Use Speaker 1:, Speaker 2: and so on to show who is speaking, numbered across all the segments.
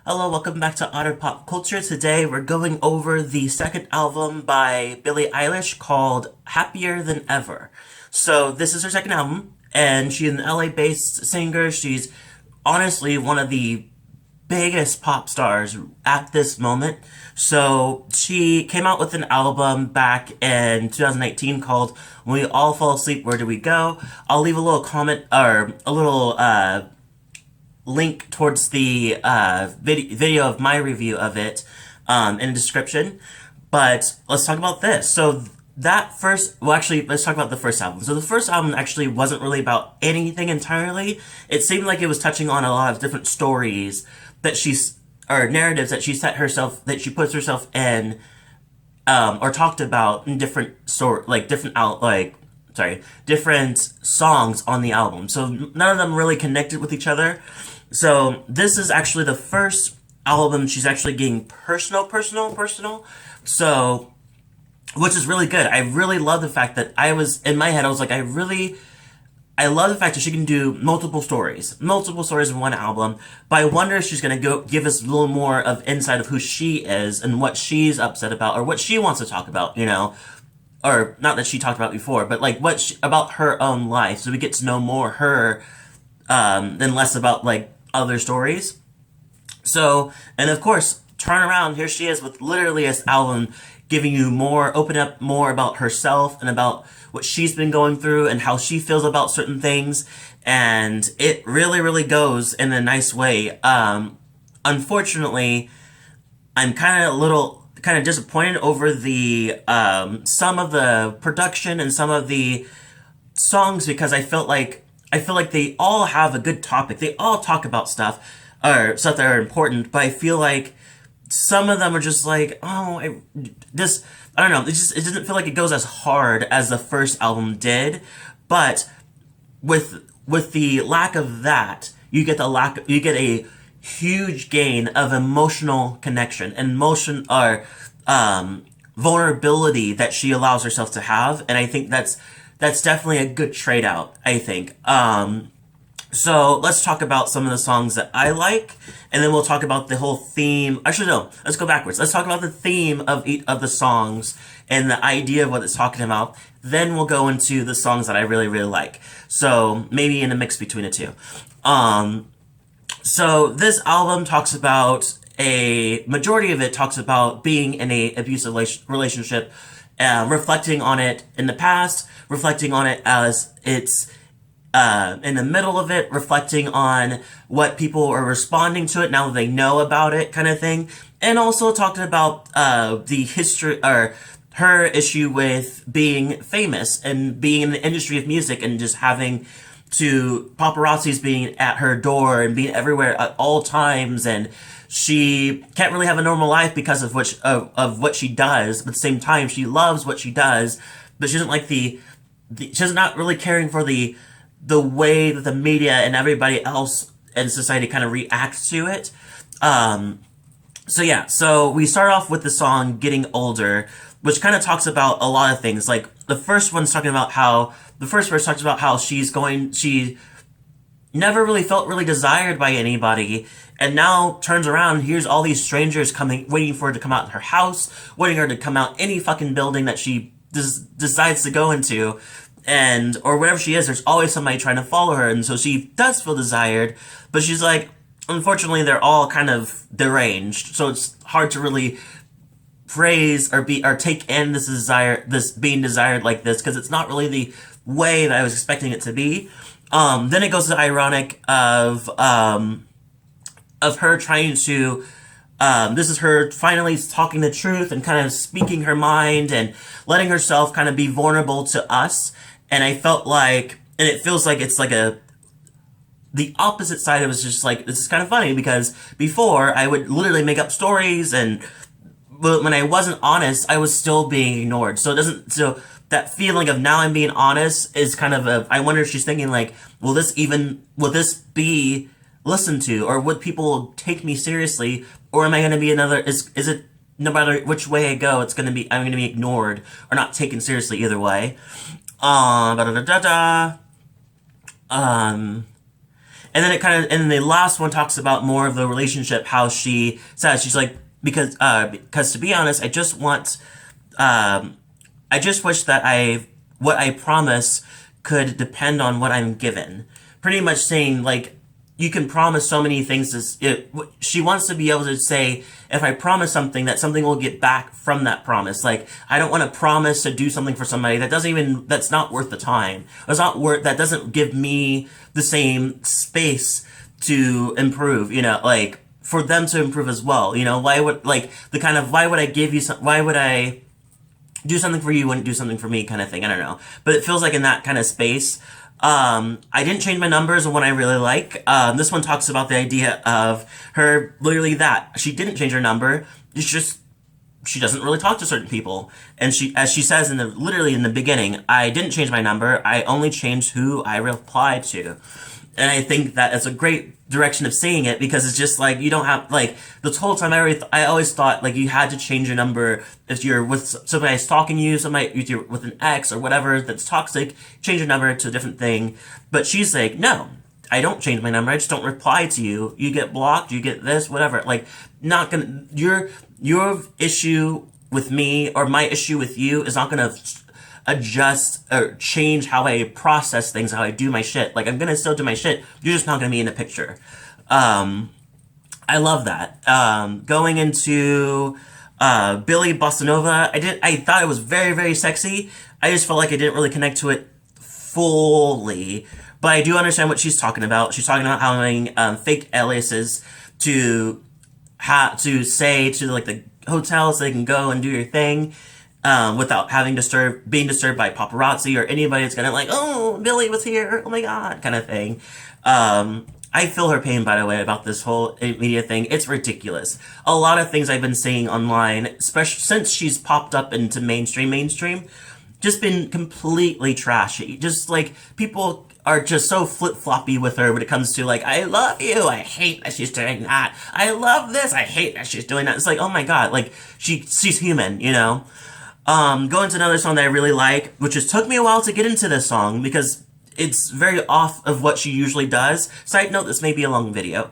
Speaker 1: Hello, welcome back to Otter Pop Culture. Today we're going over the second album by Billie Eilish called Happier Than Ever. So this is her second album, and she's an LA-based singer. She's honestly one of the biggest pop stars at this moment. So she came out with an album back in 2018 called When We All Fall Asleep, Where Do We Go? I'll leave a little comment or a little link towards the video of my review of it in the description. But let's talk about this. So that first, well, actually, let's talk about the first album. So the first album actually wasn't really about anything entirely. It seemed like it was touching on a lot of different stories that she's, or narratives that she set herself, that she puts herself in, or talked about in different different songs on the album. So none of them really connected with each other. So this is actually the first album she's actually getting personal. So, which is really good. I really love the fact that in my head, I was like, I love the fact that she can do multiple stories in one album. But I wonder if she's going to go give us a little more of insight of who she is and what she's upset about or what she wants to talk about, or not that she talked about before, but like about her own life. So we get to know more her, than less about like other stories. So, and of course, turn around, here she is with literally this album giving you open up more about herself and about what she's been going through and how she feels about certain things. And it really, really goes in a nice way. Unfortunately, I'm kind of disappointed over the, some of the production and some of the songs because I feel like they all have a good topic. They all talk about stuff or stuff that are important, but I feel like some of them are just like, I don't know. It doesn't feel like it goes as hard as the first album did, but with the lack of that, you get a huge gain of emotional connection and vulnerability that she allows herself to have, and I think that's definitely a good trade out, I think. So let's talk about some of the songs that I like, and then we'll talk about the whole theme. Actually, no, let's go backwards. Let's talk about the theme of each of the songs and the idea of what it's talking about. Then we'll go into the songs that I really, really like. So maybe in a mix between the two. So this album talks about a majority of it talks about being in a abusive relationship, reflecting on it in the past, reflecting on it as it's in the middle of it, reflecting on what people are responding to it now that they know about it, kind of thing, and also talking about the history or her issue with being famous and being in the industry of music and just having to paparazzi's being at her door and being everywhere at all times, and she can't really have a normal life because of what she does. But at the same time, she loves what she does, but she doesn't like she's not really caring for the way that the media and everybody else in society kind of reacts to it. So we start off with the song Getting Older, which kind of talks about a lot of things. Like the first verse talks about how she never really felt really desired by anybody, and now turns around and here's all these strangers coming, waiting for her to come out in her house, waiting her to come out any fucking building that she decides to go into, or wherever she is, there's always somebody trying to follow her, and so she does feel desired, but she's like, unfortunately, they're all kind of deranged, so it's hard to really praise or take in this being desired like this, because it's not really the way that I was expecting it to be. Then it goes to the ironic of her trying to, this is her finally talking the truth and kind of speaking her mind and letting herself kind of be vulnerable to us. And I felt like, and it feels like it's like the opposite side. It was just like, this is kind of funny because before I would literally make up stories, and when I wasn't honest, I was still being ignored. So that feeling of now I'm being honest is kind of I wonder if she's thinking like, will this be listened to, or would people take me seriously, or am I going to be is it, no matter which way I go, I'm going to be ignored or not taken seriously either way. And then it kind of, and the last one talks about more of the relationship, how she says, she's like, because to be honest, I just wish that what I promise could depend on what I'm given. Pretty much saying, like, you can promise so many things. She wants to be able to say, if I promise something, that something will get back from that promise. Like, I don't want to promise to do something for somebody that's not worth the time. That doesn't give me the same space to improve, like, for them to improve as well. Why would, like, why would I give you why would I do something for you, wouldn't do something for me kind of thing. I don't know. But it feels like in that kind of space. I didn't change my numbers on what I really like. This one talks about the idea of her literally that. She didn't change her number. It's just, she doesn't really talk to certain people. And as she says literally in the beginning, I didn't change my number. I only changed who I replied to. And I think that it's a great direction of saying it, because it's just like, you don't have, like, this whole time I always thought, like, you had to change your number if you're with somebody stalking you, if you're with an ex or whatever that's toxic, change your number to a different thing. But she's like, no, I don't change my number. I just don't reply to you. You get blocked, you get this, whatever. Like, not gonna, your issue with me or my issue with you is not gonna adjust or change how I process things, how I do my shit. Like, I'm gonna still do my shit. You're just not gonna be in the picture. I love that. Going into Billie Bossa Nova, I thought it was very, very sexy. I just felt like I didn't really connect to it fully. But I do understand what she's talking about. She's talking about having fake aliases to say to, like, the hotels so they can go and do your thing. Without being disturbed by paparazzi or anybody that's gonna, like, oh, Billie was here, oh my god, kind of thing. I feel her pain, by the way, about this whole media thing. It's ridiculous. A lot of things I've been seeing online, especially since she's popped up into mainstream, just been completely trashy. Just, like, people are just so flip-floppy with her when it comes to, like, I love you, I hate that she's doing that, I love this, I hate that she's doing that. It's like, oh my god, like, she's human, Going to another song that I really like, which just took me a while to get into this song because it's very off of what she usually does. Side note, this may be a long video.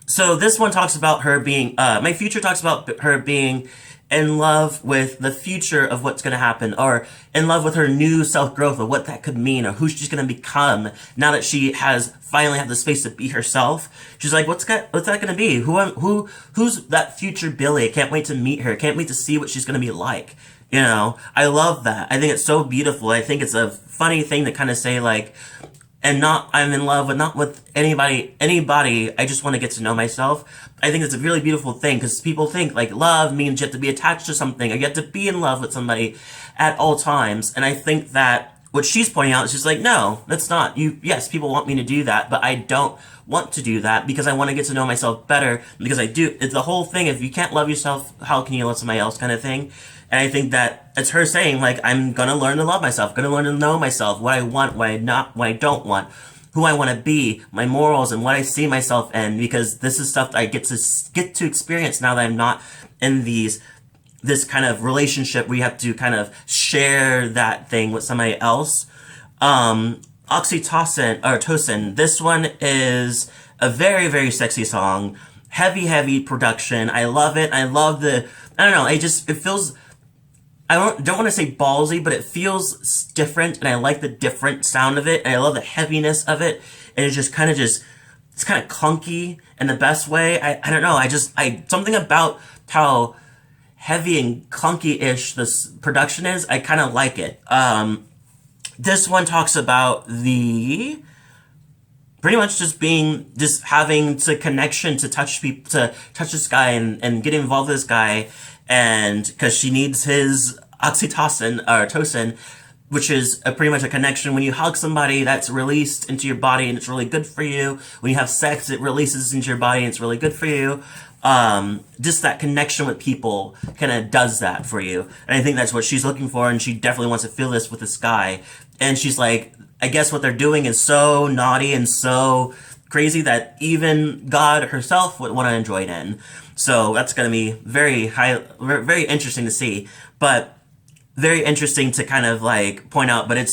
Speaker 1: So this one talks about her being, My Future talks about her being in love with the future of what's going to happen, or in love with her new self-growth, or what that could mean, or who she's going to become now that she has finally had the space to be herself. She's like, what's that going to be? Who's that future Billie? I can't wait to meet her. Can't wait to see what she's going to be like. I love that. I think it's so beautiful. I think it's a funny thing to kind of say, like, I'm in love with, not with anybody, I just want to get to know myself. I think it's a really beautiful thing, because people think, like, love means you have to be attached to something, or you have to be in love with somebody at all times. And I think that what she's pointing out is just like, no, that's not. Yes, people want me to do that, but I don't want to do that because I want to get to know myself better, because it's the whole thing. If you can't love yourself, how can you love somebody else, kind of thing. And I think that it's her saying, like, I'm gonna learn to love myself, gonna learn to know myself, what I want, what I don't want, who I want to be, my morals, and what I see myself in, because this is stuff that I get to experience now that I'm not in this kind of relationship where you have to kind of share that thing with somebody else. Oxytocin, this one is a very, very sexy song. Heavy production. I love it. I love I don't know, it feels, I don't want to say ballsy, but it feels different, and I like the different sound of it, and I love the heaviness of it, and it's just kind of it's kind of clunky in the best way. I don't know, something about how heavy and clunky-ish this production is, I kind of like it. This one talks about pretty much just having the connection to touch people, to touch this guy and get involved with this guy, and because she needs his oxytocin, or tocin, which is pretty much a connection. When you hug somebody, that's released into your body, and it's really good for you. When you have sex, it releases into your body, and it's really good for you. Just that connection with people kind of does that for you. And I think that's what she's looking for, and she definitely wants to feel this with this guy. And she's like, I guess what they're doing is so naughty and so crazy that even God herself would want to enjoy it in. So that's going to be very interesting to see, but very interesting to kind of, like, point out. But I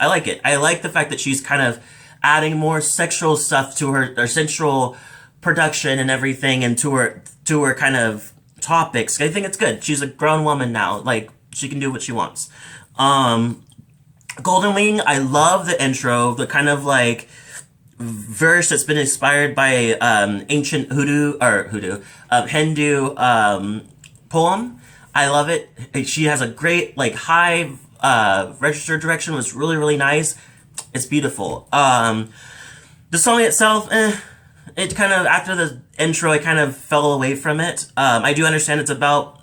Speaker 1: like it. I like the fact that she's kind of adding more sexual stuff to her sensual production and everything, and to her kind of topics. I think it's good. She's a grown woman now. Like, she can do what she wants. Golden Wing, I love the intro, the kind of like verse that's been inspired by ancient Hindu poem. I love it. She has a great like high register direction. Was really really nice. It's beautiful. The song itself, it kind of after the intro, I kind of fell away from it. I do understand it's about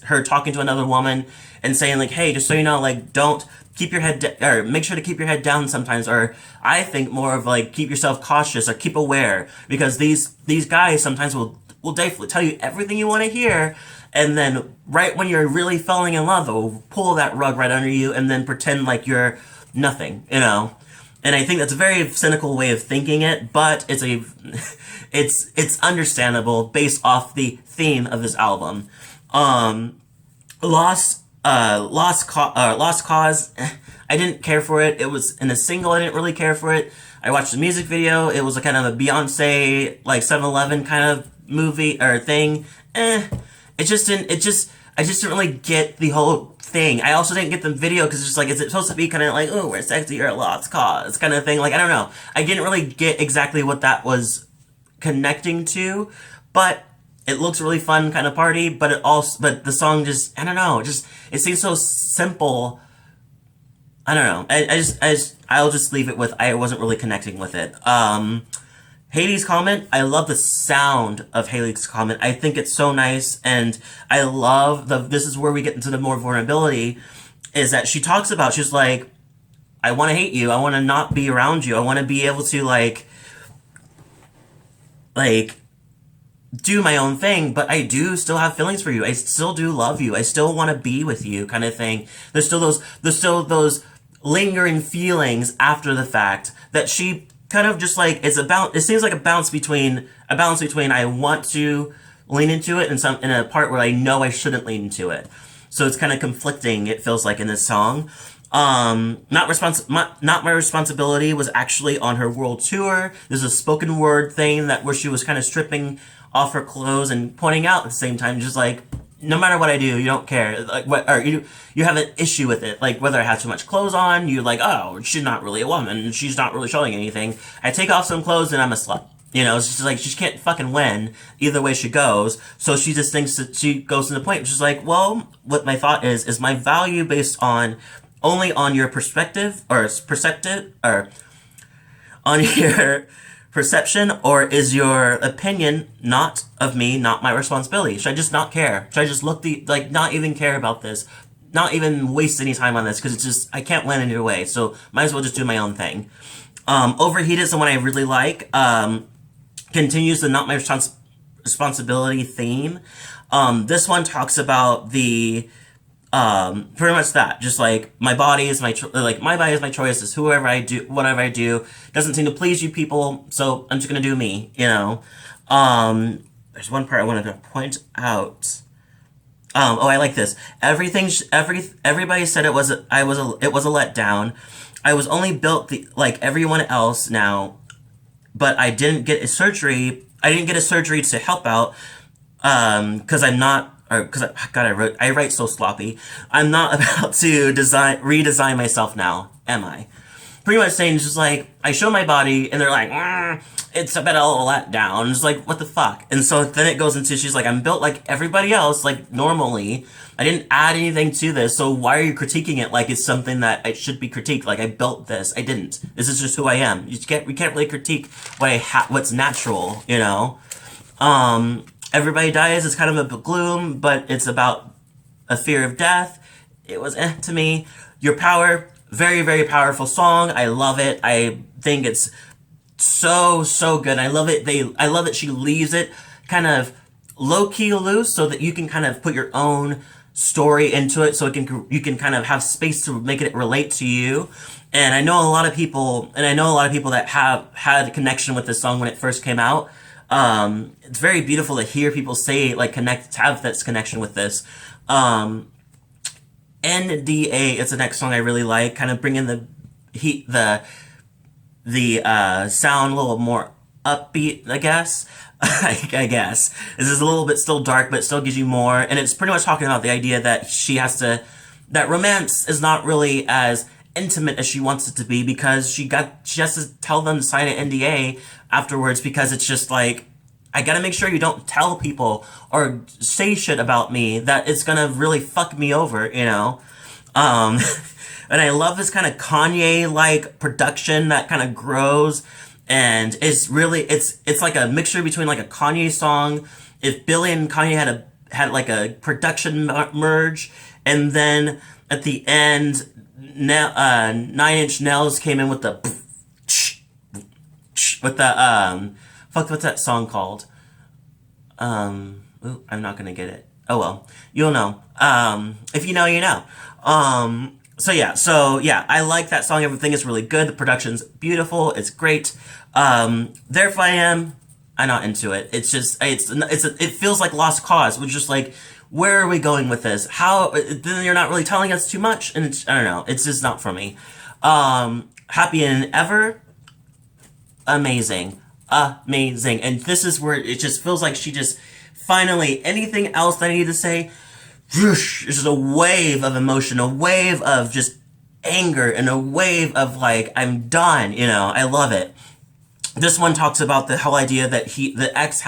Speaker 1: her talking to another woman and saying like, hey, just so you know, like, don't keep your head or make sure to keep your head down sometimes, or I think more of like keep yourself cautious or keep aware, because these guys sometimes will definitely tell you everything you want to hear, and then right when you're really falling in love, they'll pull that rug right under you and then pretend like you're nothing, you know. And I think that's a very cynical way of thinking it, but it's understandable based off the theme of this album. Lost Cause. I didn't care for it. It was in a single. I didn't really care for it. I watched the music video. It was a kind of a Beyonce like 7-Eleven kind of movie or thing. It just didn't. I just didn't really get the whole thing. I also didn't get the video because it's just like, is it supposed to be kind of like, oh, we're sexy or a lost cause kind of thing? Like, I don't know. I didn't really get exactly what that was connecting to, but it looks really fun kind of party. But the song just, I don't know. It seems so simple. I don't know. I'll just leave it with, I wasn't really connecting with it. Haley's comment, I love the sound of Haley's comment. I think it's so nice, and I love this is where we get into the more vulnerability, is that she talks about, she's like, I want to hate you, I want to not be around you, I want to be able to like, do my own thing, but I do still have feelings for you, I still do love you, I still want to be with you kind of thing. There's still those lingering feelings after the fact that she kind of just like it seems like a balance between I want to lean into it and in a part where I know I shouldn't lean into it. So it's kind of conflicting, it feels like, in this song. Not My Responsibility was actually on her world tour. There's a spoken word thing where she was kind of stripping off her clothes and pointing out at the same time, just like, no matter what I do, you don't care. Like you have an issue with it. Like whether I have too much clothes on, you're like, oh, she's not really a woman. She's not really showing anything. I take off some clothes and I'm a slut. You know, it's just like, she can't fucking win either way she goes. So she just thinks that she goes to the point. She's like, well, what my thought is my value based on only on your perspective or perceptive or on your perception, or is your opinion not of me, not my responsibility? Should I just not care? Should I just not even care about this? Not even waste any time on this, because it's just, I can't win either way, so might as well just do my own thing. Overheated is the one I really like. Continues the not my responsibility theme. This one talks about the pretty much that, just like my body is my choice, is whatever I do doesn't seem to please you people, so I'm just gonna do me, you know. There's one part I wanted to point out. I like this. Everybody said it was a letdown. I was only built like everyone else now, but I didn't get a surgery. I didn't get a surgery to help out, because I'm not. Or because I write so sloppy. I'm not about to redesign myself now, am I? Pretty much saying, just like, I show my body and they're like, it's a bit of a letdown. It's like, what the fuck? And so then it goes into, she's like, I'm built like everybody else, like normally. I didn't add anything to this, so why are you critiquing it like it's something that it should be critiqued? Like, I built this. I didn't. This is just who I am. We can't really critique what's natural, you know? Everybody dies is kind of a gloom, but it's about a fear of death. It was to me. Your Power, very, very powerful song. I love it. I think it's so good. I love it. I love that she leaves it kind of low-key loose so that you can kind of put your own story into it, so you can kind of have space to make it relate to you. And I know a lot of people that have had a connection with this song when it first came out. It's very beautiful to hear people say, like, have this connection with this. NDA is the next song I really like, kind of bringing the sound a little more upbeat, I guess. I guess this is a little bit still dark, but it still gives you more. And it's pretty much talking about the idea that that romance is not really as intimate as she wants it to be because she has to tell them to sign an NDA afterwards because it's just like, I gotta make sure you don't tell people or say shit about me that it's gonna really fuck me over, you know? Um, and I love this kind of Kanye-like production that kind of grows, and it's like a mixture between like a Kanye song. If Billy and Kanye had like a production merge, and then at the end, Nine Inch Nails came in with the with the what's that song called? Ooh, I'm not gonna get it. Oh well, you'll know. If you know, you know. So yeah, I like that song. Everything is really good. The production's beautiful. It's great. Therefore I am. I'm not into it. It's just it feels like lost cause. We're just like, where are we going with this? How then you're not really telling us too much, and I don't know. It's just not for me. Happy and Ever, amazing. And this is where it just feels like she just finally anything else that I need to say. Whoosh, it's just a wave of emotion, a wave of just anger, and a wave of like, I'm done. You know, I love it. This one talks about the whole idea that the ex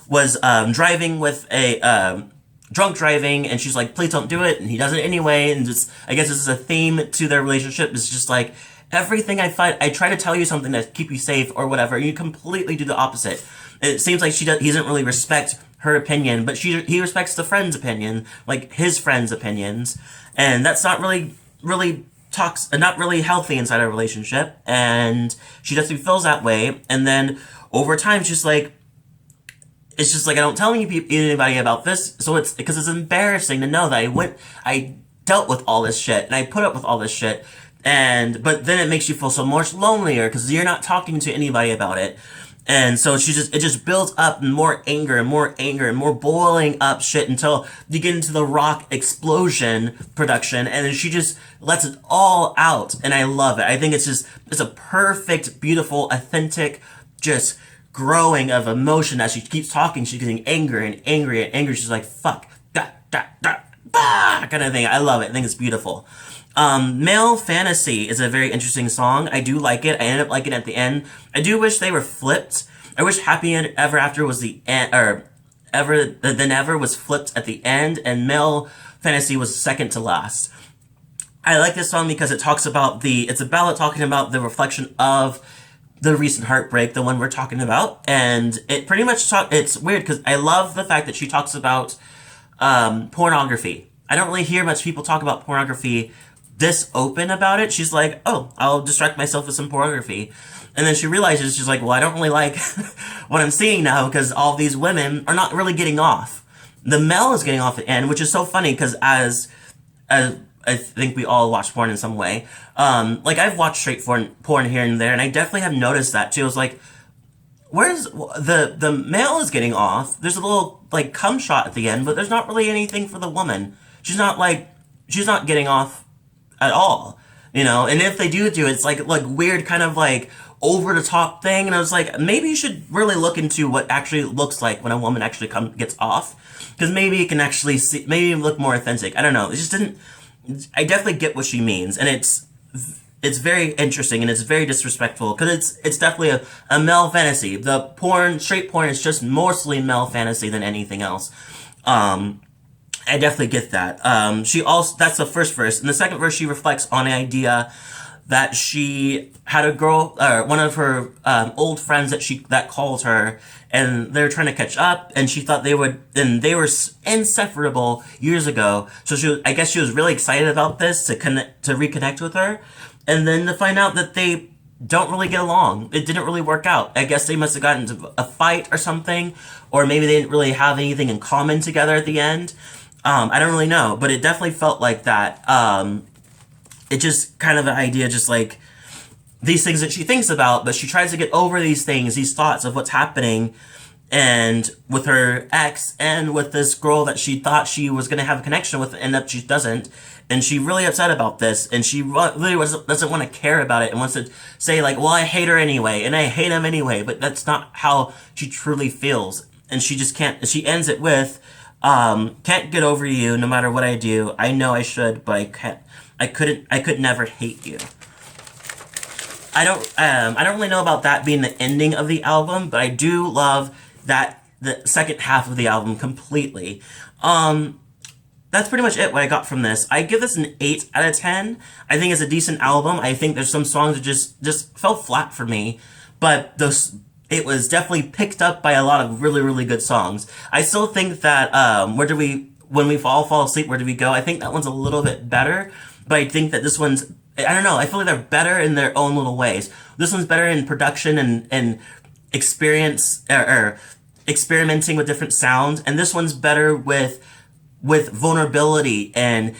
Speaker 1: was driving with a drunk driving, and she's like, please don't do it, and he does it anyway, and just I guess this is a theme to their relationship. It's just like everything I try to tell you something to keep you safe or whatever, and you completely do the opposite. It seems like he doesn't really respect her opinion, but he respects the friend's opinion, like his friend's opinions, and that's not really not really healthy inside a relationship. And she definitely feels that way, and then over time, it's just like I don't tell anybody about this, so it's because it's embarrassing to know that I dealt with all this shit and I put up with all this shit, but then it makes you feel so much lonelier because you're not talking to anybody about it. And so it just builds up more anger and more anger and more boiling up shit until you get into the rock explosion production, and then she just lets it all out, and I love it. I think it's a perfect, beautiful, authentic, just growing of emotion as she keeps talking. She's getting angry and angry and angry. She's like, fuck, da, da, da, bah, kind of thing. I love it. I think it's beautiful. Male Fantasy is a very interesting song. I do like it. I ended up liking it at the end. I do wish they were flipped. I wish Happy Ever After was the end, or Ever Than Ever was flipped at the end, and Male Fantasy was second to last. I like this song because it's a ballad talking about the reflection of the recent heartbreak, the one we're talking about, and it pretty much it's weird because I love the fact that she talks about pornography. I don't really hear much people talk about pornography this open about it. She's like, oh, I'll distract myself with some pornography. And then she realizes, she's like, well, I don't really like what I'm seeing now because all these women are not really getting off. The male is getting off at the end, which is so funny because as I think we all watch porn in some way. Like I've watched straight porn here and there, and I definitely have noticed that too. I was like, where's the male is getting off? There's a little like cum shot at the end, but there's not really anything for the woman. She's not getting off at all, you know. And if they do it, it's like weird kind of like over the top thing. And I was like, maybe you should really look into what actually looks like when a woman actually gets off, because maybe you can actually see, maybe look more authentic. I don't know. It just didn't. I definitely get what she means, and it's very interesting and it's very disrespectful because it's definitely a male fantasy. The straight porn is just mostly male fantasy than anything else. I definitely get that. That's the first verse. In the second verse, she reflects on the idea that she had a girl, one of her old friends that called her, and they're trying to catch up, and she thought they were inseparable years ago. So I guess she was really excited about this to reconnect with her, and then to find out that they don't really get along. It didn't really work out. I guess they must have gotten into a fight or something, or maybe they didn't really have anything in common together at the end. I don't really know, but it definitely felt like that. It just kind of an idea, just like these things that she thinks about, but she tries to get over these things, these thoughts of what's happening, and with her ex and with this girl that she thought she was going to have a connection with, and that she doesn't. And she really upset about this, and she really doesn't want to care about it, and wants to say like, well, I hate her anyway, and I hate him anyway, but that's not how she truly feels. And she just can't, she ends it with, can't get over you no matter what I do. I know I should, but I could never hate you. I don't really know about that being the ending of the album, but I do love that the second half of the album completely. That's pretty much it, what I got from this. I give this an 8 out of 10. I think it's a decent album. I think there's some songs that just fell flat for me, but it was definitely picked up by a lot of really, really good songs. I still think that, when we all fall asleep, where do we go? I think that one's a little bit better, but I think that this one's, I don't know, I feel like they're better in their own little ways. This one's better in production and experience, or experimenting with different sounds, and this one's better with vulnerability and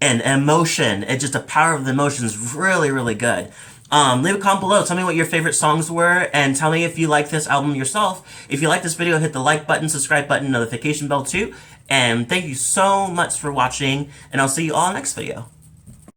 Speaker 1: emotion. And just the power of the emotion is really, really good. Leave a comment below. Tell me what your favorite songs were, and tell me if you like this album yourself. If you like this video, hit the like button, subscribe button, notification bell too. And thank you so much for watching, and I'll see you all next video.